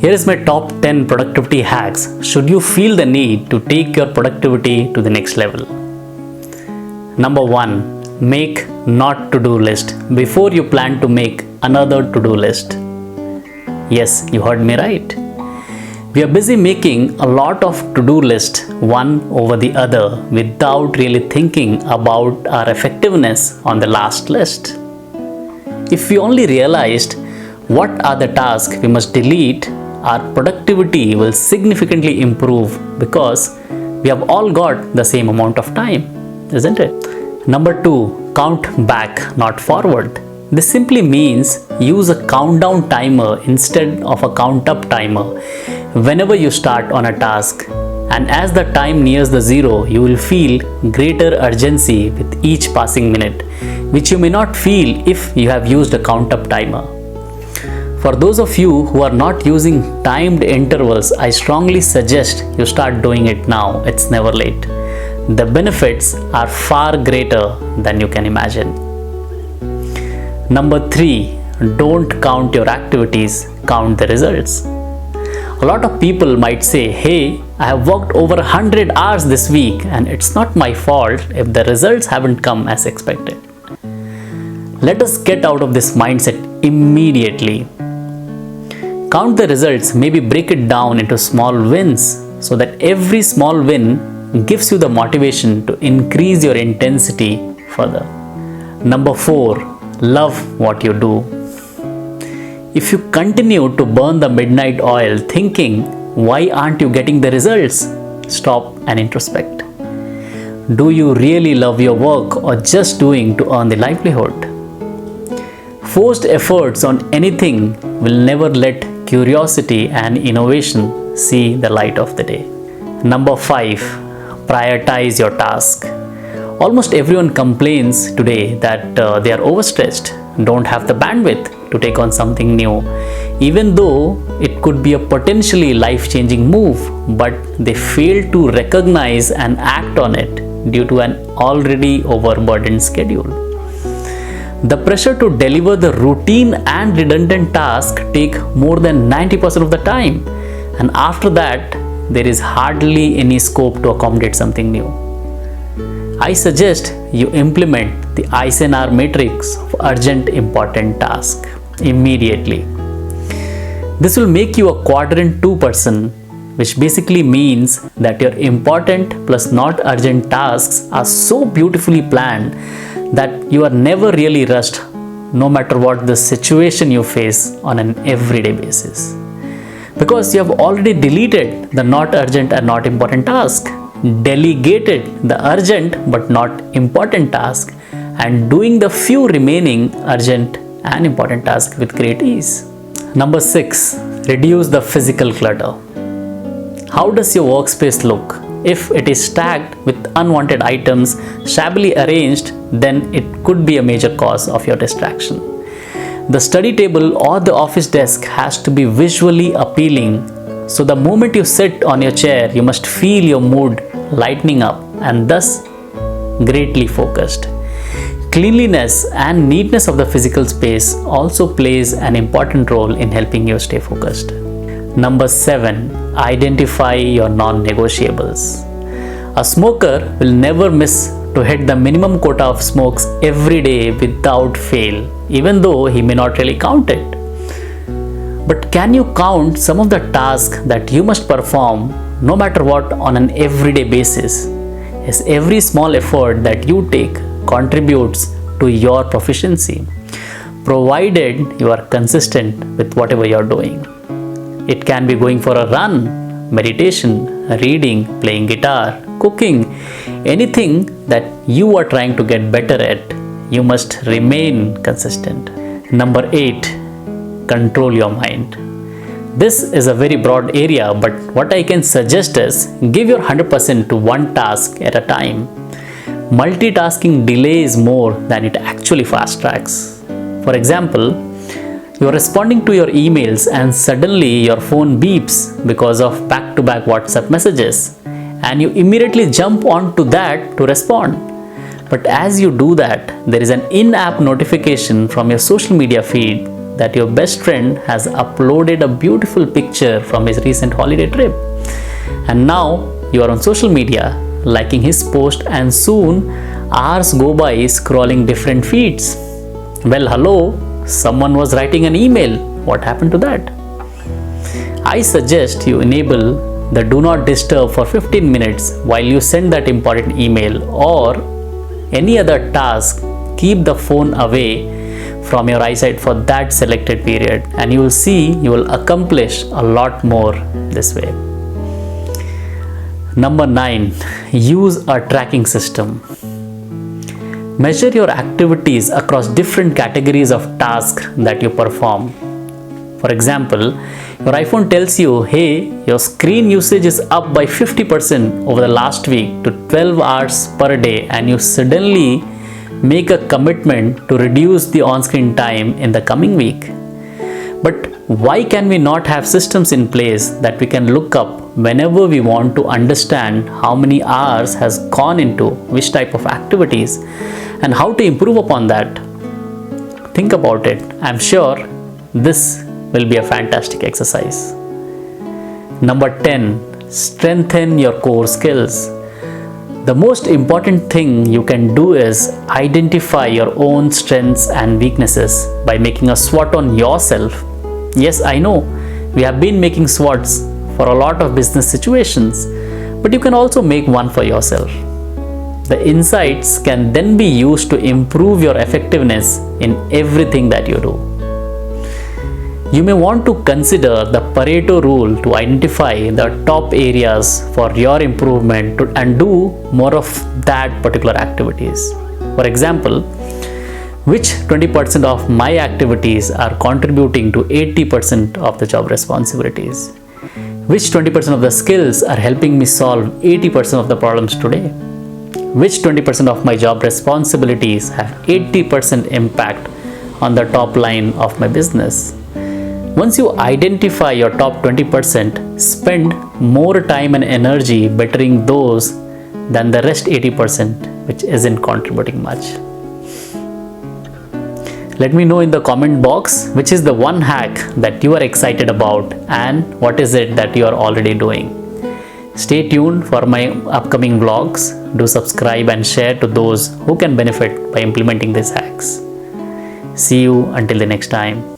Here is my top 10 productivity hacks should you feel the need to take your productivity to the next level. Number 1. Make not to-do list before you plan to make another to-do list. Yes, you heard me right. We are busy making a lot of to-do lists one over the other without really thinking about our effectiveness on the last list. If we only realized what are the tasks we must delete, our productivity will significantly improve because we have all got the same amount of time, isn't it? Number 2, count back, not forward. This simply means use a countdown timer instead of a count up timer whenever you start on a task. And as the time nears the zero, you will feel greater urgency with each passing minute, which you may not feel if you have used a count up timer. For those of you who are not using timed intervals, I strongly suggest you start doing it now. It's never late. The benefits are far greater than you can imagine. Number 3, don't count your activities, count the results. A lot of people might say, hey, I have worked over 100 hours this week and it's not my fault if the results haven't come as expected. Let us get out of this mindset immediately. Count the results, maybe break it down into small wins so that every small win gives you the motivation to increase your intensity further. Number 4, love what you do. If you continue to burn the midnight oil thinking, why aren't you getting the results? Stop and introspect. Do you really love your work or just doing to earn the livelihood? Forced efforts on anything will never let curiosity and innovation see the light of the day. Number 5, prioritize your task. Almost everyone complains today that they are overstretched, don't have the bandwidth to take on something new, even though it could be a potentially life-changing move, but they fail to recognize and act on it due to an already overburdened schedule. The pressure to deliver the routine and redundant task take more than 90% of the time, and after that, there is hardly any scope to accommodate something new. I suggest you implement the Eisenhower matrix of urgent important task immediately. This will make you a quadrant 2 person, which basically means that your important plus not urgent tasks are so beautifully planned that you are never really rushed no matter what the situation you face on an everyday basis. Because you have already deleted the not urgent and not important task, delegated the urgent but not important task, and doing the few remaining urgent and important tasks with great ease. Number 6, reduce the physical clutter. How does your workspace look? If it is stacked with unwanted items, shabbily arranged, then it could be a major cause of your distraction. The study table or the office desk has to be visually appealing, so the moment you sit on your chair, you must feel your mood lightening up and thus greatly focused. Cleanliness and neatness of the physical space also plays an important role in helping you stay focused. Number 7, identify your non-negotiables. A smoker will never miss to hit the minimum quota of smokes every day without fail, even though he may not really count it. But can you count some of the tasks that you must perform no matter what on an everyday basis? Yes, every small effort that you take contributes to your proficiency, provided you are consistent with whatever you are doing. It can be going for a run, meditation, reading, playing guitar, cooking, anything that you are trying to get better at, you must remain consistent. Number 8, control your mind. This is a very broad area, but what I can suggest is give your 100% to one task at a time. Multitasking delays more than it actually fast tracks. For example, you are responding to your emails and suddenly your phone beeps because of back-to-back WhatsApp messages, and you immediately jump onto that to respond. But as you do that, there is an in-app notification from your social media feed that your best friend has uploaded a beautiful picture from his recent holiday trip. And now you are on social media liking his post, and soon hours go by scrolling different feeds. Well, hello, someone was writing an email. What happened to that? I suggest you enable the do not disturb for 15 minutes while you send that important email or any other task. Keep the phone away from your eyesight for that selected period, and you will see you will accomplish a lot more this way. Number 9, use a tracking system. Measure your activities across different categories of tasks that you perform. For example, your iPhone tells you, hey, your screen usage is up by 50% over the last week to 12 hours per day, and you suddenly make a commitment to reduce the on-screen time in the coming week. But why can we not have systems in place that we can look up whenever we want to understand how many hours has gone into which type of activities and how to improve upon that? Think about it. I'm sure this will be a fantastic exercise. Number 10, strengthen your core skills. The most important thing you can do is identify your own strengths and weaknesses by making a SWOT on yourself. Yes, I know we have been making SWOTs for a lot of business situations, but you can also make one for yourself. The insights can then be used to improve your effectiveness in everything that you do. You may want to consider the Pareto rule to identify the top areas for your improvement and do more of that particular activities. For example, which 20% of my activities are contributing to 80% of the job responsibilities? Which 20% of the skills are helping me solve 80% of the problems today? Which 20% of my job responsibilities have 80% impact on the top line of my business? Once you identify your top 20%, spend more time and energy bettering those than the rest 80%, which isn't contributing much. Let me know in the comment box which is the one hack that you are excited about and what is it that you are already doing. Stay tuned for my upcoming vlogs. Do subscribe and share to those who can benefit by implementing these hacks. See you until the next time.